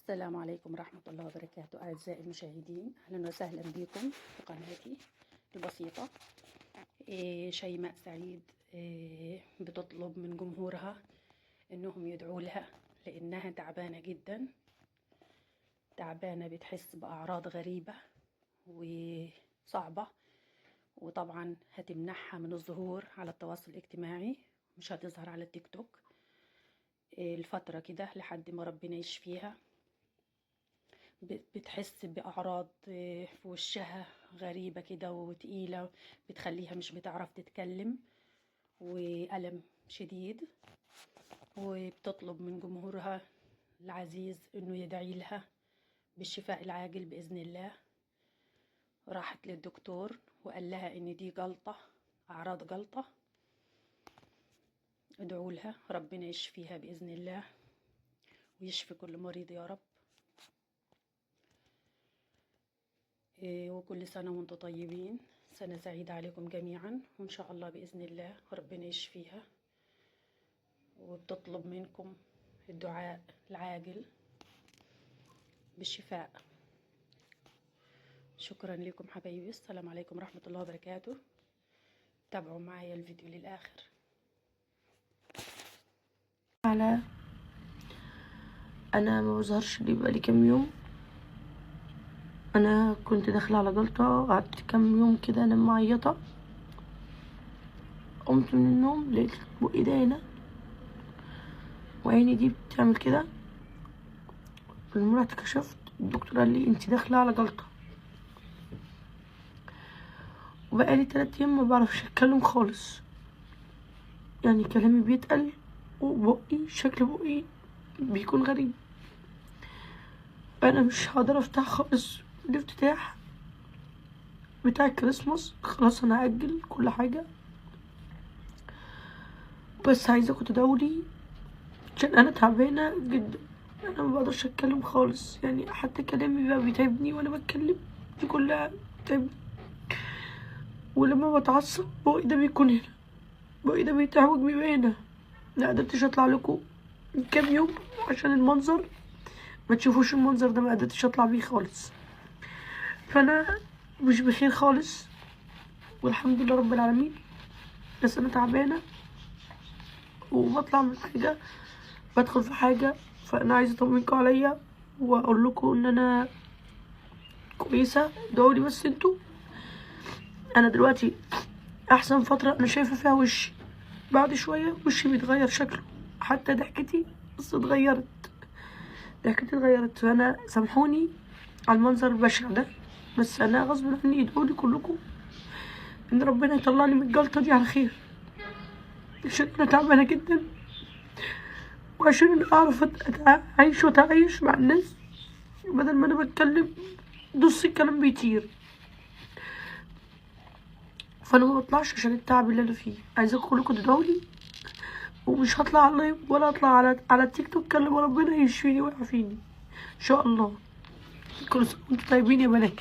السلام عليكم ورحمة الله وبركاته. أعزائي المشاهدين، أهلا وسهلا بكم في قناتي البسيطة. شيماء سعيد بتطلب من جمهورها إنهم يدعوا لها لأنها تعبانة جدا، تعبانة، بتحس بأعراض غريبة وصعبة، وطبعا هتمنعها من الظهور على التواصل الاجتماعي، مش هتظهر على التيك توك الفترة كده لحد ما ربنا يشفيها. بتحس بأعراض في وشها غريبة كده وتقيلة، بتخليها مش بتعرف تتكلم، وألم شديد، وبتطلب من جمهورها العزيز إنه يدعي لها بالشفاء العاجل بإذن الله. راحت للدكتور وقال لها إن دي جلطة، أعراض جلطة، ادعوا لها ربنا يشفيها بإذن الله ويشفي كل مريض يا رب. وكل سنة وانتم طيبين، سنة سعيدة عليكم جميعا، وإن شاء الله بإذن الله ربنا يشفيها. وبتطلب منكم الدعاء العاجل بالشفاء. شكرا لكم حبايبي، السلام عليكم ورحمة الله وبركاته. تابعوا معايا الفيديو للآخر. انا ما بظهرش لي بقالي كام يوم. انا كنت داخله على جلطه، قعدت كام يوم كده انا معيطه. قمت من النوم لقيت بقي ده هنا وعيني دي بتعمل كده. لما رحت كشفت الدكتور قال لي انت داخله على جلطه، وبقالي 3 ايام ما بعرفش اتكلم خالص، يعني كلامي بيتقل وبقي شكل بقي بيكون غريب. انا مش هقدر افتح خالص. الافتتاح بتاع الكريسماس خلاص انا هاجل كل حاجه، بس عايزاكم تدعولي عشان انا تعبانه جدا. انا ما بقدرش اتكلم خالص، يعني حتى كلامي بقى بيتعبني وانا بتكلم، دي كلها بتعبني. ولما بتعصب بقي ده بيكون هنا، بقي ده بيتعوج بيبقى هنا. ما قدرتش اطلع لكم كام يوم عشان المنظر، ما تشوفوش المنظر ده، ما قدرتش اطلع بيه خالص. فانا مش بخير خالص والحمد لله رب العالمين، بس انا تعبانه وبطلع من حاجه بدخل في حاجه. فانا عايزه اطمنكم عليا واقول لكم ان انا كويسه، ادعولي بس انتوا. انا دلوقتي احسن فتره انا شايفه فيها وشي، بعد شويه وشي بيتغير شكله، حتى ضحكتي بس اتغيرت، ضحكتي اتغيرت. فانا سامحوني على المنظر البشع ده، بس انا غصب عني ادعولي كلكم ان ربنا يطلعني من الجلطه دي على خير، عشان انا تعبانه جدا، وعشان انا اعرف اعيش واتعايش مع الناس بدل ما انا بتكلم نص الكلام بيطير. فانا ما بطلعش عشان التعب اللي انا فيه. عايزاكم كلكم تدعولي، ومش هطلع على اللايف ولا اطلع على التيك توك الا لما ربنا يشفيني ويعافيني ان شاء الله. كل سنه وانتم طيبين يا بنات.